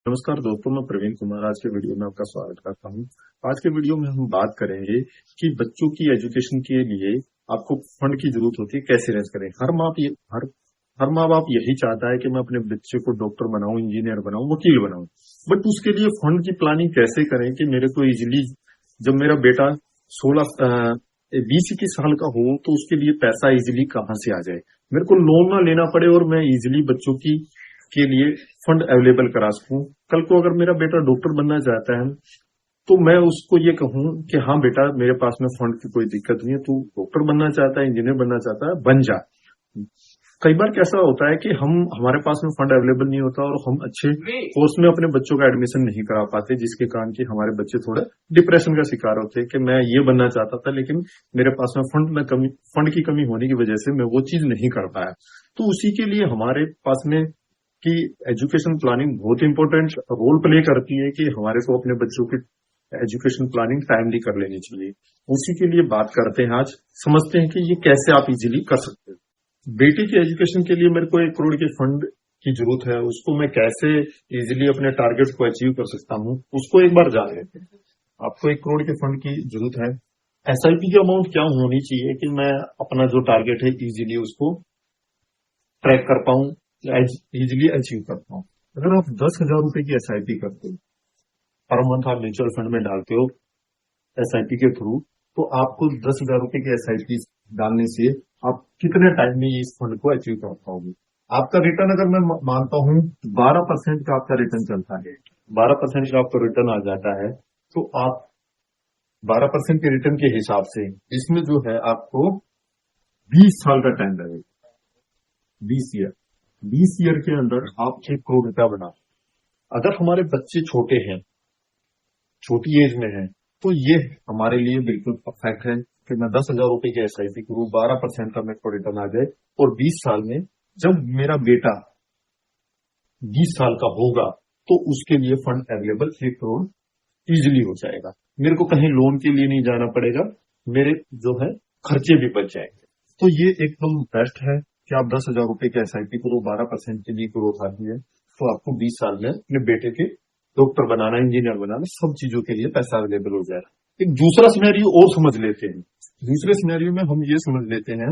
नमस्कार दोस्तों, मैं प्रवीण कुमार आज के वीडियो में आपका स्वागत करता हूं। आज के वीडियो में हम बात करेंगे कि बच्चों की एजुकेशन के लिए आपको फंड की जरूरत होती है, कैसे रेंज करें। हर माँ बाप यही चाहता है कि मैं अपने बच्चे को डॉक्टर बनाऊं, इंजीनियर बनाऊं, वकील बनाऊं, बट उसके लिए फंड की प्लानिंग कैसे करें कि मेरे को इजिली जब मेरा बेटा 20-21 साल का हो तो उसके लिए पैसा इजिली कहाँ से आ जाए, मेरे को लोन ना लेना पड़े और मैं इजिली बच्चों की के लिए फंड अवेलेबल करा सकूं। कल को अगर मेरा बेटा डॉक्टर बनना चाहता है तो मैं उसको ये कहूं कि हाँ बेटा, मेरे पास में फंड की कोई दिक्कत नहीं है, तू डॉक्टर बनना चाहता है, इंजीनियर बनना चाहता है, बन जा। कई बार कैसा होता है कि हमारे पास में फंड अवेलेबल नहीं होता और हम अच्छे कोर्स में अपने बच्चों का एडमिशन नहीं करा पाते, जिसके कारण कि हमारे बच्चे थोड़े डिप्रेशन का शिकार होते हैं कि मैं ये बनना चाहता था लेकिन मेरे पास में फंड की कमी होने की वजह से मैं वो चीज नहीं कर पाया। तो उसी के लिए हमारे पास में कि एजुकेशन प्लानिंग बहुत इंपॉर्टेंट रोल प्ले करती है कि हमारे को अपने बच्चों की एजुकेशन प्लानिंग टाइमली कर लेनी चाहिए। उसी के लिए बात करते हैं, आज समझते हैं कि ये कैसे आप इजीली कर सकते हैं। बेटी की एजुकेशन के लिए मेरे को 1 करोड़ के फंड की जरूरत है, उसको मैं कैसे इजीली अपने टारगेट को अचीव कर सकता हूँ, उसको एक बार जान लेते हैं। आपको 1 करोड़ के फंड की जरूरत है। एसआईपी की अमाउंट क्या होनी चाहिए कि मैं अपना जो टारगेट है इजीली उसको ट्रैक कर पाऊं, इजिली अचीव करता हूँ। अगर आप 10,000 रुपए की एसआईपी करते हो, पर मंथ आप म्यूचुअल फंड में डालते हो एसआईपी के थ्रू, तो आपको 10,000 रुपए की एसआईपी डालने से आप कितने टाइम में इस फंड को अचीव कर पाओगे। आपका रिटर्न अगर मैं मानता हूं 12% का आपका रिटर्न चलता है, 12% का आपका रिटर्न आ जाता है, तो आप 12% के रिटर्न के हिसाब से इसमें जो है आपको 20 साल का टाइम लगेगा। 20 ईयर के अंदर आप 1 करोड़ रुपया बना। अगर हमारे बच्चे छोटे हैं, छोटी एज में है, तो ये हमारे लिए बिल्कुल परफेक्ट है कि मैं 10,000 रुपए की एसआईपी करूं, 12% का मेरे को रिटर्न आ जाए और 20 साल में जब मेरा बेटा 20 साल का होगा तो उसके लिए फंड अवेलेबल 1 करोड़ इजिली हो जाएगा। मेरे को कहीं लोन के लिए नहीं जाना पड़ेगा, मेरे जो है खर्चे भी बच जाएंगे। तो ये एकदम बेस्ट है कि आप 10,000 रुपए की एसआईपी करो, 12% की भी ग्रोथ आती है, तो आपको 20 साल में अपने बेटे के डॉक्टर बनाना, इंजीनियर बनाना, सब चीजों के लिए पैसा अवेलेबल हो जाएगा। एक दूसरा सिनेरियो और समझ लेते हैं। दूसरे सिनेरियो में हम ये समझ लेते हैं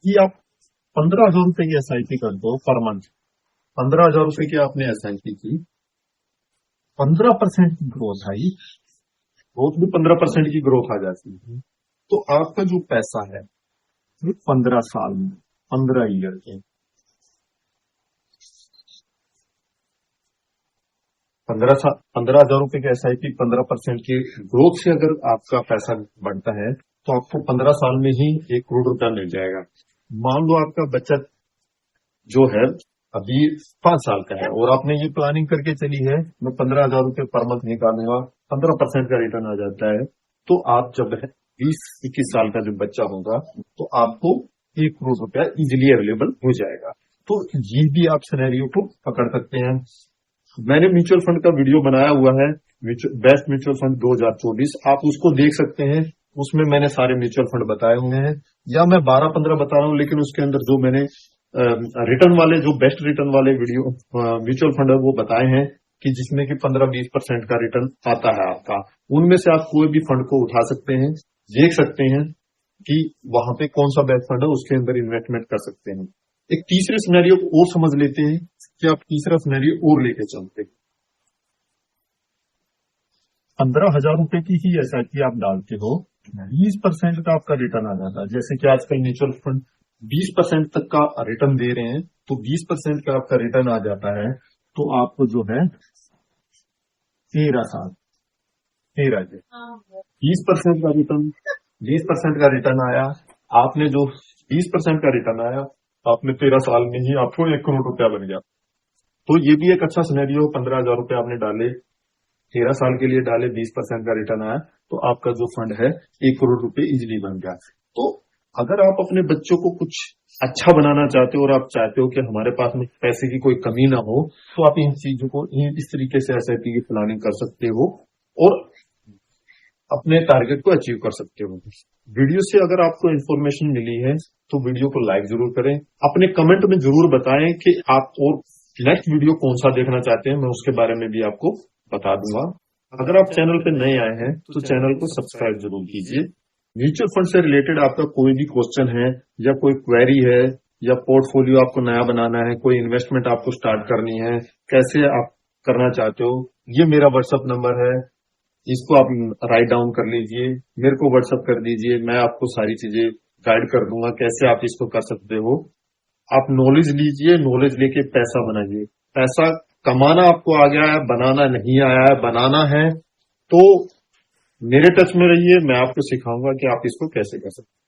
कि आप 15,000 रुपए की एसआईपी कर दो पर मंथ। 15,000 रुपए की आपने एसआईपी की, 15% की ग्रोथ आई, ग्रोथ भी 15% की ग्रोथ आ जाती है, तो आपका जो पैसा है 15 साल में, 15 ईयर के 15,000 रुपए के एसआईपी 15% की ग्रोथ से अगर आपका पैसा बढ़ता है तो आपको 15 साल में ही 1 करोड़ रुपया मिल जाएगा। मान लो आपका बचत जो है अभी 5 साल का है और आपने ये प्लानिंग करके चली है मैं 15,000 रुपये पर मंथ निकालूंगा, 15% का रिटर्न आ जाता है, तो आप जब 20-21 साल का जब बच्चा होगा तो आपको 1 करोड़ रुपया इजिली अवेलेबल हो जाएगा। तो ये भी आप सिनेरियो को पकड़ सकते हैं। मैंने म्यूचुअल फंड का वीडियो बनाया हुआ है, बेस्ट म्यूचुअल फंड 2024, आप उसको देख सकते हैं। उसमें मैंने सारे म्यूचुअल फंड बताए हुए हैं, या मैं 12-15 बता रहा हूं, लेकिन उसके अंदर जो मैंने रिटर्न वाले, जो बेस्ट रिटर्न वाले वीडियो म्यूचुअल फंड है वो बताए हैं कि जिसमें कि 15-20% का रिटर्न आता है आपका। उनमें से आप कोई भी फंड को उठा सकते हैं, देख सकते हैं कि वहां पे कौन सा बेस्ट फंड है, उसके अंदर इन्वेस्टमेंट कर सकते हैं। एक तीसरे सिनेरियो को और समझ लेते हैं कि आप तीसरा सिनेरियो और लेके चलते हैं। 15,000 रुपए की ही एसआईपी आप डालते हो, 20% का आपका रिटर्न आ जाता है। जैसे कि आजकल म्यूचुअल फंड 20% तक का रिटर्न दे रहे हैं, तो 20% का आपका रिटर्न आ जाता है, तो आपको जो है 13 साल, 20% का रिटर्न, 20% का रिटर्न आया, आपने जो 20% का रिटर्न आया, आपने 13 साल में ही आपको 1 करोड़ रुपया बन गया। तो ये भी एक अच्छा सिनेरियो। 15,000 रुपया आपने डाले, 13 साल के लिए डाले, 20% का रिटर्न आया, तो आपका जो फंड है 1 करोड़ रुपए इजिली बन गया। तो अगर आप अपने बच्चों को कुछ अच्छा बनाना चाहते हो और आप चाहते हो कि हमारे पास में पैसे की कोई कमी ना हो, तो आप इन चीजों को इस तरीके से एसआईपी की प्लानिंग कर सकते हो और अपने टारगेट को अचीव कर सकते हो। वीडियो से अगर आपको इन्फॉर्मेशन मिली है तो वीडियो को लाइक जरूर करें, अपने कमेंट में जरूर बताएं कि आप और नेक्स्ट वीडियो कौन सा देखना चाहते हैं मैं उसके बारे में भी आपको बता दूंगा। अगर आप चैनल पे नए आए हैं तो चैनल को सब्सक्राइब जरूर कीजिए। म्यूचुअल फंड से रिलेटेड आपका कोई भी क्वेश्चन है या कोई क्वेरी है या पोर्टफोलियो आपको नया बनाना है, कोई इन्वेस्टमेंट आपको स्टार्ट करनी है, कैसे आप करना चाहते हो, ये मेरा व्हाट्सएप नंबर है, इसको आप राइट डाउन कर लीजिए, मेरे को व्हाट्सएप कर दीजिए, मैं आपको सारी चीजें गाइड कर दूंगा कैसे आप इसको कर सकते हो। आप नॉलेज लीजिए, नॉलेज लेके पैसा बनाइए। पैसा कमाना आपको आ गया है, बनाना नहीं आया है, बनाना है तो मेरे टच में रहिए, मैं आपको सिखाऊंगा कि आप इसको कैसे कर सकते हैं।